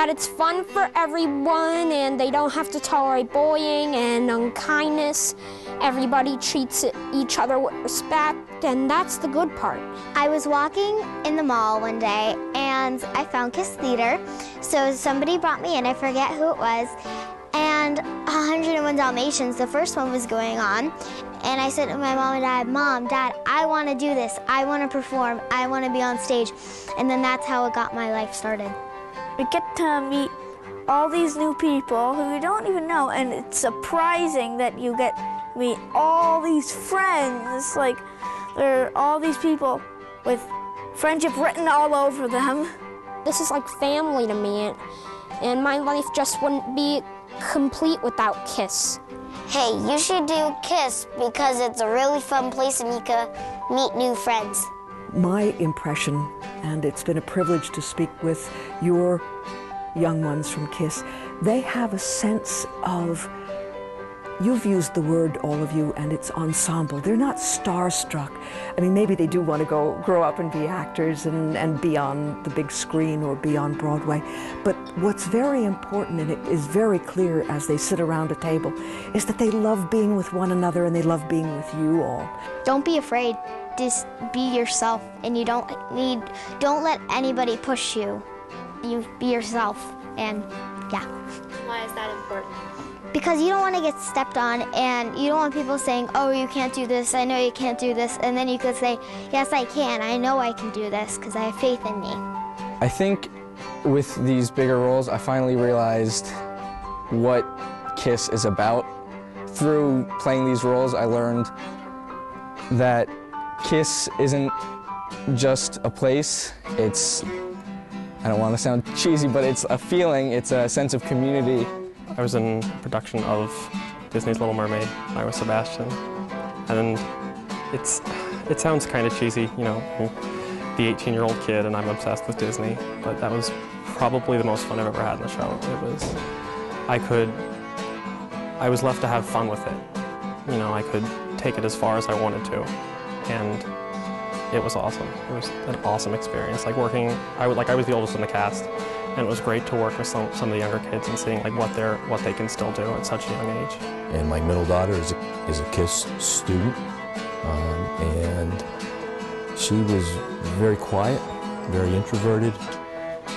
that it's fun for everyone and they don't have to tolerate bullying and unkindness. Everybody treats each other with respect, and that's the good part. I was walking in the mall one day and I found Kiss Theater. So somebody brought me in, I forget who it was, and 101 Dalmatians, the first one was going on. And I said to my mom and dad, Mom, Dad, I want to do this. I want to perform. I want to be on stage. And then that's how it got my life started. We get to meet all these new people who you don't even know, and it's surprising that you get to meet all these friends. Like, there are all these people with friendship written all over them. This is like family to me, and my life just wouldn't be complete without KISS. Hey, you should do KISS because it's a really fun place and you can meet new friends. My impression, and it's been a privilege to speak with your young ones from KISS, they have a sense of, you've used the word, all of you, and it's ensemble. They're not starstruck. I mean, maybe they do want to grow up and be actors and be on the big screen or be on Broadway. But what's very important, and it is very clear as they sit around a table, is that they love being with one another and they love being with you all. Don't be afraid. Just be yourself, and you don't let anybody push you. You be yourself, and yeah. Why is that important? Because you don't want to get stepped on, and you don't want people saying, oh, you can't do this, I know you can't do this, and then you could say, yes, I can, I know I can do this, because I have faith in me. I think with these bigger roles, I finally realized what KISS is about. Through playing these roles, I learned that KISS isn't just a place, it's, I don't want to sound cheesy, but it's a feeling, it's a sense of community. I was in production of Disney's Little Mermaid. I was Sebastian. And it sounds kind of cheesy, you know, the 18-year-old kid and I'm obsessed with Disney, but that was probably the most fun I've ever had in the show. I was left to have fun with it. You know, I could take it as far as I wanted to, and it was awesome. It was an awesome experience. Like working, I was the oldest in the cast, and it was great to work with some of the younger kids and seeing like what they can still do at such a young age. And my middle daughter is a KISS student, and she was very quiet, very introverted,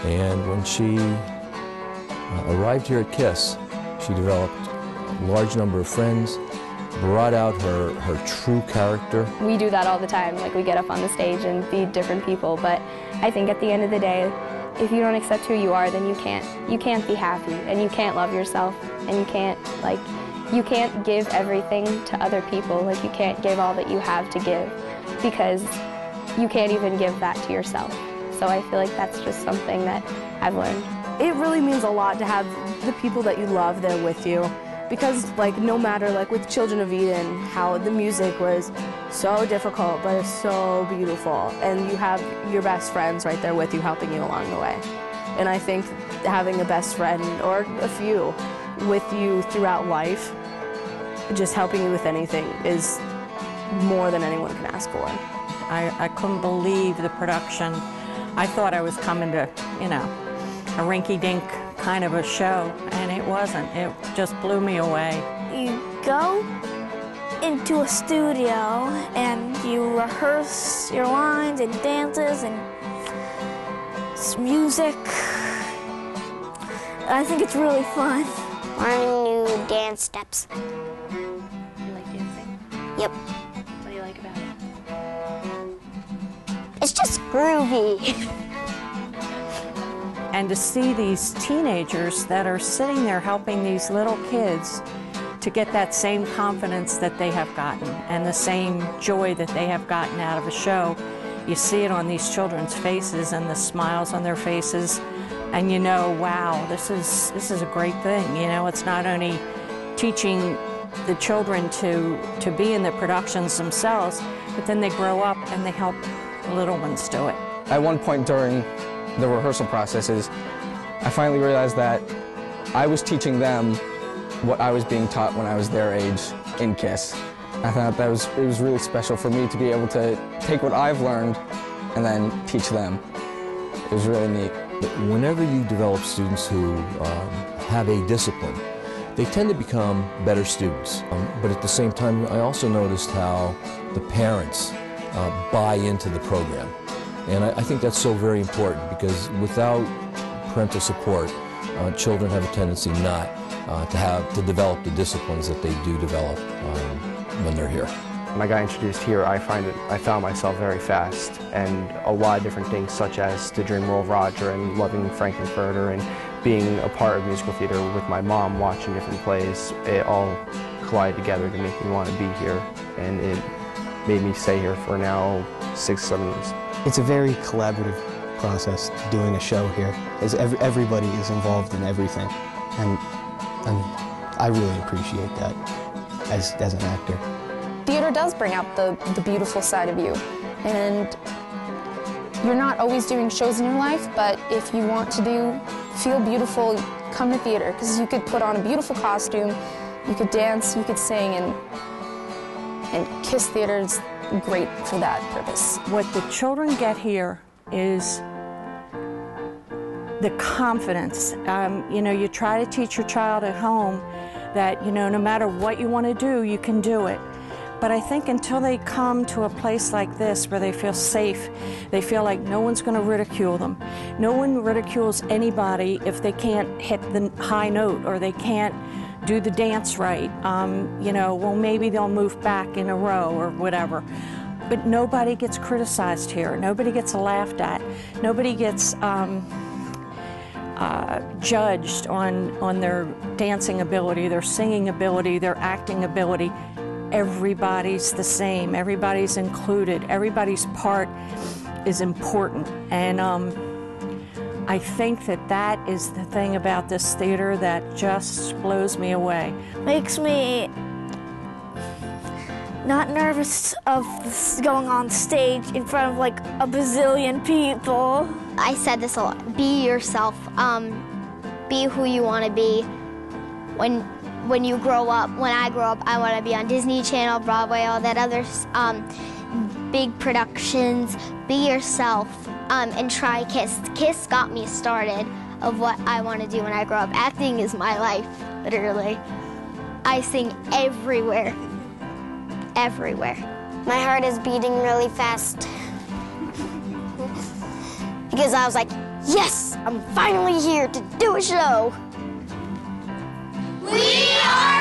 and when she arrived here at KISS, she developed a large number of friends, brought out her true character. We do that all the time, like we get up on the stage and be different people, but I think at the end of the day, if you don't accept who you are, then you can't be happy, and you can't love yourself, and you can't give everything to other people. Like, you can't give all that you have to give, because you can't even give that to yourself. So I feel like that's just something that I've learned. It really means a lot to have the people that you love there with you, because like no matter, like with Children of Eden, how the music was so difficult but it's so beautiful, and you have your best friends right there with you helping you along the way. And I think having a best friend or a few with you throughout life, just helping you with anything, is more than anyone can ask for. I couldn't believe the production. I thought I was coming to, you know, a rinky-dink kind of a show, and it wasn't. It just blew me away. You go into a studio and you rehearse your lines and dances and it's music. I think it's really fun. Learning new dance steps. You like dancing? Yep. What do you like about it? It's just groovy. And to see these teenagers that are sitting there helping these little kids to get that same confidence that they have gotten and the same joy that they have gotten out of a show, you see it on these children's faces and the smiles on their faces, and you know, wow, this is a great thing. You know, it's not only teaching the children to be in the productions themselves, but then they grow up and they help the little ones do it. At one point during the rehearsal processes, I finally realized that I was teaching them what I was being taught when I was their age in KISS. I thought it was really special for me to be able to take what I've learned and then teach them. It was really neat. Whenever you develop students who have a discipline, they tend to become better students. But at the same time, I also noticed how the parents buy into the program. And I think that's so very important, because without parental support, children have a tendency not to develop the disciplines that they do develop when they're here. When I got introduced here, I found myself very fast, and a lot of different things, such as the dream role of Roger and loving Frankenfurter and being a part of musical theater with my mom, watching different plays. It all collided together to make me want to be here, and it made me stay here for now 6-7 years. It's a very collaborative process doing a show here, as everybody is involved in everything, and I really appreciate that as an actor. Theater does bring out the beautiful side of you, and you're not always doing shows in your life, but if you want to feel beautiful, come to theater, because you could put on a beautiful costume, you could dance, you could sing, and KISS Theater is great for that purpose. What the children get here is the confidence. You know, you try to teach your child at home that, you know, no matter what you want to do, you can do it. But I think until they come to a place like this where they feel safe, they feel like no one's going to ridicule them. No one ridicules anybody if they can't hit the high note or they can't do the dance right. You know, well, maybe they'll move back in a row or whatever. But nobody gets criticized here. Nobody gets laughed at. Nobody gets judged on their dancing ability, their singing ability, their acting ability. Everybody's the same. Everybody's included. Everybody's part is important. And I think that is the thing about this theater that just blows me away. Makes me not nervous of going on stage in front of like a bazillion people. I said this a lot. Be yourself. Be who you want to be. When you grow up, when I grow up, I want to be on Disney Channel, Broadway, all that other big productions. Be yourself and try KISS. KISS got me started of what I want to do when I grow up. Acting is my life, literally. I sing everywhere, everywhere. My heart is beating really fast because I was like, yes, I'm finally here to do a show. We are